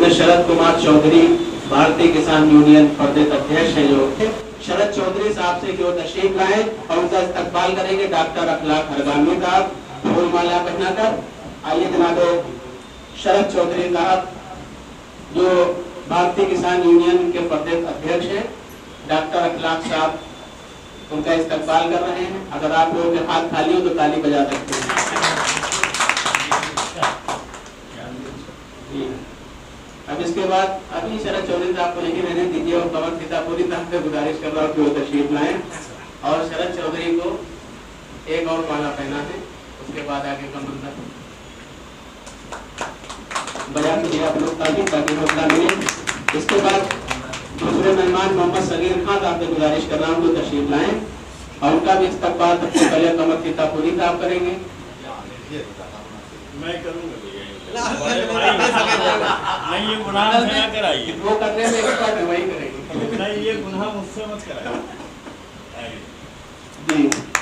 Mister Sharad Kumar Chaudhary भारतीय किसान union प्रदेश अध्यक्ष हैं, जो शरद चौधरी साहब से जो तशरीफ लाए और उनका इस्तकबाल करेंगे डॉक्टर अखलाक हरगामी साहब फूलमाला पहनाकर। आइए जनाब शरद चौधरी साहब जो भारतीय किसान यूनियन के प्रदेश अध्यक्ष हैं, डॉक्टर अखलाक साहब उनका इस्तकबाल कर रहे हैं। अगर आप लोगों के हाथ खाली हो तो ताली बजा सकते हैं। अब इसके बाद अभी शरद चौधरी साहब को नहीं रहने दीजिए और कमर सीतापुरी साहब से गुजारिश कर रहा हूँ कि वो तशरीफ लाएं और शरद चौधरी को एक और माला पहना दें, उसके बाद आगे का मंत्र बजा दीजिए आप लोग ताकि हौसला मिले। इसके बाद दूसरे मेहमान मोहम्मद सगीर खान साहब से गुजारिश कर रहा हूँ कि तशरीफ लाएं और उनका भी इस्तकबाल सबसे पहले कमर सीतापुरी साहब करेंगे। मैं करूँगा नहीं, ये गुनाह ना कराइए, वो करने में एक्सपर्ट है, वही करेंगे। नहीं, ये गुनाह मुझसे मत कराइए जी,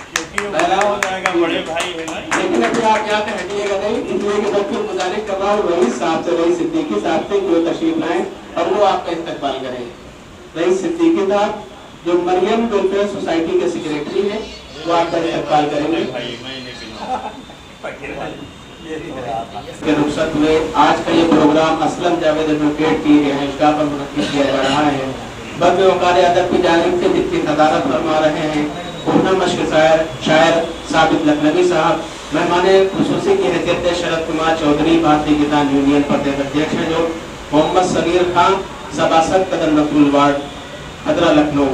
क्योंकि पहला हो जाएगा, बड़े भाई है ना। लेकिन अभी आप यहाँ हटिएगा नहीं, इसलिए कि सबको गुजारिश कर रहा हूँ रईस साहब से, रईस सिद्दीकी साहब से जो तशरीफ लाएं और वो आपका इस्तकबाल करेंगे। रईस सिद्दीकी साहब जो मरियम वेलफेयर सोसाइटी के सेक्रेटरी है, वो आपका इस्तकबाल करेंगे। के रुखसत हुए आज का ये प्रोग्राम असलम जावेद एडवोकेट की रिहाइशगाह पर मुनक्किद किया जा रहा है। बद वकार अदब की जानिब से जिसकी सदारत फरमा रहे हैं पूनम मश्क शायर साबित लखनवी साहब, मेहमान खुसूसी की हैसियत से शरद कुमार चौधरी भारतीय किसान यूनियन प्रदेश अध्यक्ष हैं, जो मोहम्मद सगीर खान सभासद कदम रसूल वार्ड हदरा लखनऊ।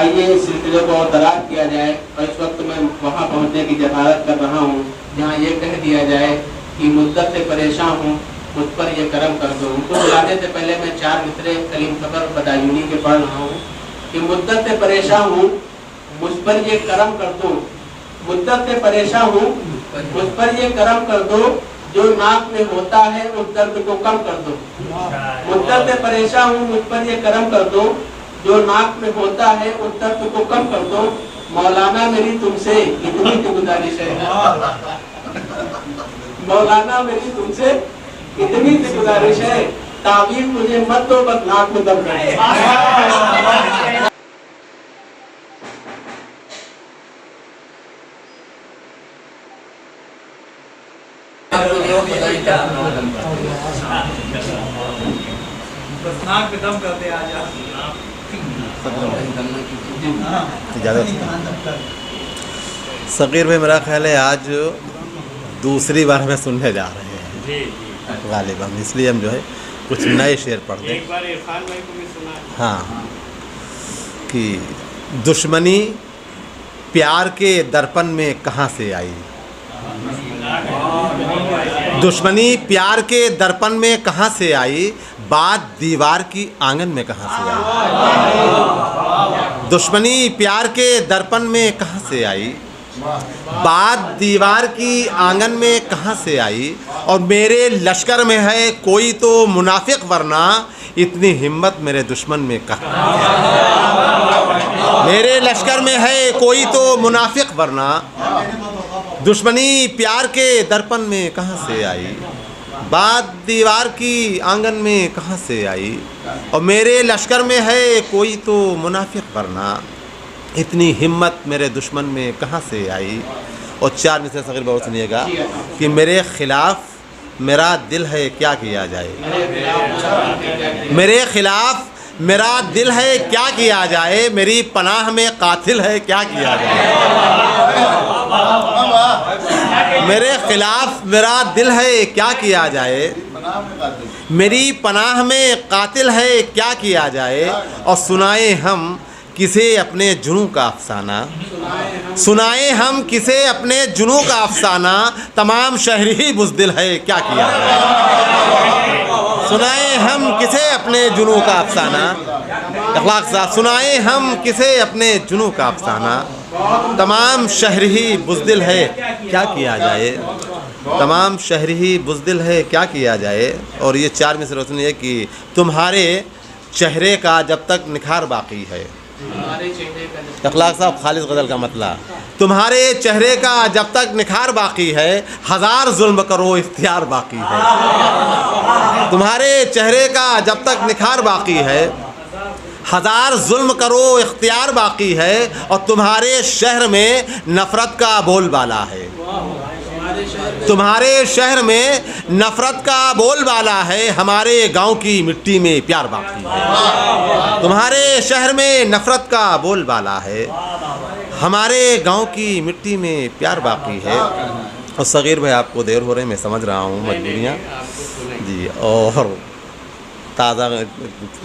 आइए इस सिलसिले को और दराज किया जाए और इस वक्त मैं वहाँ पहुँचने की जहारत कर रहा हूँ जहाँ ये कह दिया जाए कि मुद्दत से परेशान हूँ, मुझ पर ये करम कर दो। उनको बुलाने से पहले मैं 4 मिसरे कलीम फकर बदायूनी के पढ़ रहा हूँ कि मुद्दत से परेशान हूँ, मुझ पर ये करम कर दो। मुद्दत से परेशान हूँ, मुझ पर ये करम कर दो, जो नाक में होता है उस दर्द को कम कर दो। मुद्दत से परेशान हूँ, मुझ पर ये करम कर दो, जो नाक में होता है उस दर्द को कम कर दो। मौलाना मेरी तुमसे इतनी सी गुजारिश है, मौलाना मेरी तुमसे इतनी सी गुजारिश है, तावीज़ मुझे मत दो, बस नाक में दम कर दो। नाक पे दम करते आजा। सगीर भाई मेरा ख्याल है आज दूसरी बार में सुनने जा रहे हैं गालिबन, इसलिए हम जो है कुछ नए शेर पढ़ते हैं। एक बार इरफान भाई को भी सुना। हाँ, कि दुश्मनी प्यार के दर्पण में कहाँ से आई, दुश्मनी प्यार के दर्पण में कहाँ से आई, बात दीवार की आंगन में कहाँ से आई। दुश्मनी प्यार के दर्पण में कहाँ से आई, बात दीवार की आंगन में कहाँ से आई। और मेरे लश्कर में है कोई तो मुनाफिक, वरना इतनी हिम्मत मेरे दुश्मन में कहाँ। मेरे लश्कर में है कोई तो मुनाफिक, वरना दुश्मनी प्यार के दर्पण में कहाँ से आई, बात दीवार की आंगन में कहाँ से आई। और मेरे लश्कर में है कोई तो मुनाफिक, वरना इतनी हिम्मत मेरे दुश्मन में कहाँ से आई। और 4 मिसरे सगीर बहुत सुनिएगा कि मेरे खिलाफ मेरा दिल है क्या किया जाए, मेरे खिलाफ मेरा दिल है क्या किया जाए, मेरी पनाह में कातिल है क्या किया जाए। मेरे खिलाफ मेरा दिल है क्या किया जाए, मेरी पनाह में कातिल है क्या किया जाए। और सुनाए हम किसे अपने जुनू का अफसाना, सुनाए हम किसे अपने जुनू का अफसाना, तमाम शहरी ही बुज़दिल है क्या किया जाए। सुनाए हम किसे अपने जुनू का अफसाना, अखलाक साहब, सुनाए हम किसे अपने जुनू का अफसाना, तमाम शहरी ही बुज़दिल है क्या किया जाए, तमाम शहरी ही बुज़दिल है क्या किया जाए। और ये 4 में से रोशनी है कि तुम्हारे चेहरे का जब तक निखार बाकी है, अखलाक साहब खालिद गज़ल का मतलब तुम्हारे चेहरे का जब तक निखार बाकी है, हजार जुल्म करो इख्तियार बाकी है। तुम्हारे चेहरे का जब तक निखार बाकी है, हजार जुल्म करो इख्तियार बाकी है। और तुम्हारे शहर में नफरत का बोलबाला है। तुम्हारे शहर में नफरत का बोलबाला है, हमारे गांव की मिट्टी में प्यार बाकी है। तुम्हारे शहर में नफरत का बोलबाला है, हमारे गांव की मिट्टी में प्यार बाकी है। और सगीर भाई आपको देर हो रही, मैं समझ रहा हूँ मजबूरियाँ जी। और ताज़ा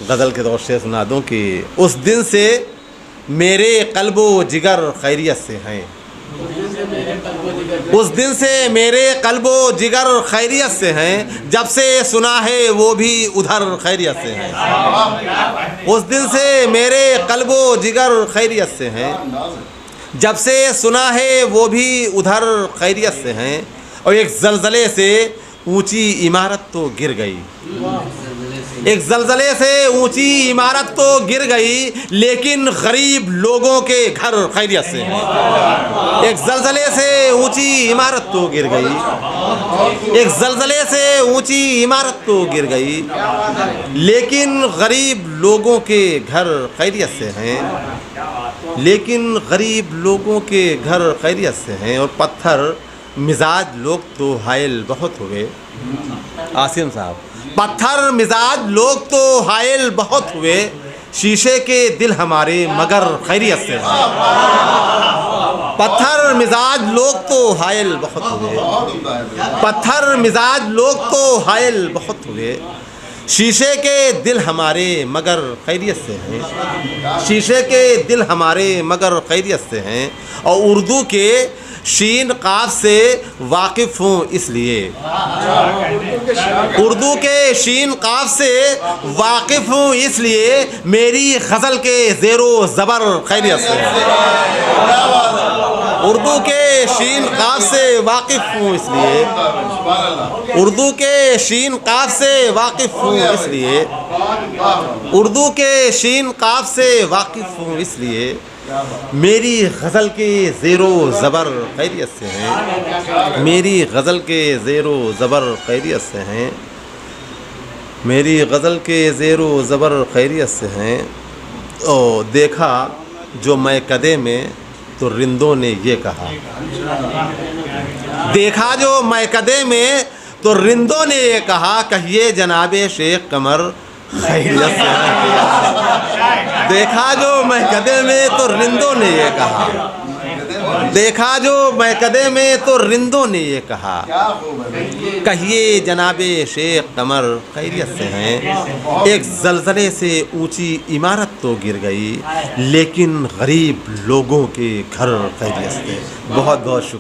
गज़ल के दौर से सुना दूँ कि उस दिन से मेरे क़ल्बो जिगर खैरियत से हैं। उस दिन से मेरे क़ल्बो जिगर खैरियत से हैं, जब से सुना है वो भी उधर खैरियत से हैं। उस दिन से मेरे क़ल्बो जिगर खैरियत से हैं, जब से सुना है वो भी उधर खैरियत से हैं। और एक ज़लज़ले से ऊंची इमारत तो गिर गई, एक ज़लज़ले से ऊंची इमारत तो गिर गई, लेकिन गरीब लोगों के घर खैरियत से हैं। एक ज़लज़ले से ऊंची इमारत तो गिर गई, एक ज़लज़ले से ऊंची इमारत तो गिर गई, लेकिन गरीब लोगों के घर खैरियत से हैं। लेकिन गरीब लोगों के घर खैरियत से हैं। और पत्थर मिजाज लोग तो हायल बहुत हुए। आसिम साहब, पत्थर मिजाज लोग तो हायल बहुत हुए, शीशे के दिल हमारे मगर खैरियत से हैं। पत्थर मिजाज लोग तो हायल बहुत हुए, पत्थर मिजाज लोग तो हायल बहुत हुए, शीशे के दिल हमारे मगर खैरियत से हैं। शीशे के दिल हमारे मगर खैरियत से हैं। और उर्दू के शीन काफ से वाकिफ़ हूँ इसलिए, उर्दू के शीन काफ से वाकिफ़ हूँ इसलिए, मेरी गज़ल के ज़ेरो ज़बर खैरियत से हैं। उर्दू के शीन काफ से वाकिफ़ हूँ इसलिए, उर्दू के शीन काफ से वाकिफ़ हूँ इसलिए, उर्दू के शीन काफ से वाकिफ़ हूँ इसलिए, मेरी गज़ल के ज़ेरो ज़बर खैरियत से हैं। मेरी गज़ल के ज़ेरो ज़बर खैरियत से हैं। मेरी गज़ल के ज़ेरो ज़बर खैरियत से हैं। ओ देखा जो मैं कदे में तो रिंदों ने ये कहा, देखा जो मैं कदे में तो रिंदों ने ये कहा, कहिए जनाबे शेख कमर खैरियत से हैं। देखा जो मैं कदे में तो रिंदों ने ये कहा, देखा जो मैं कदे में तो रिंदों ने ये कहा, कहिए जनाबे शेख कमर खैरियत से हैं। एक ज़लज़ले से ऊंची इमारत तो गिर गई, लेकिन गरीब लोगों के घर खैरियत से। बहुत बहुत शुक्रिया।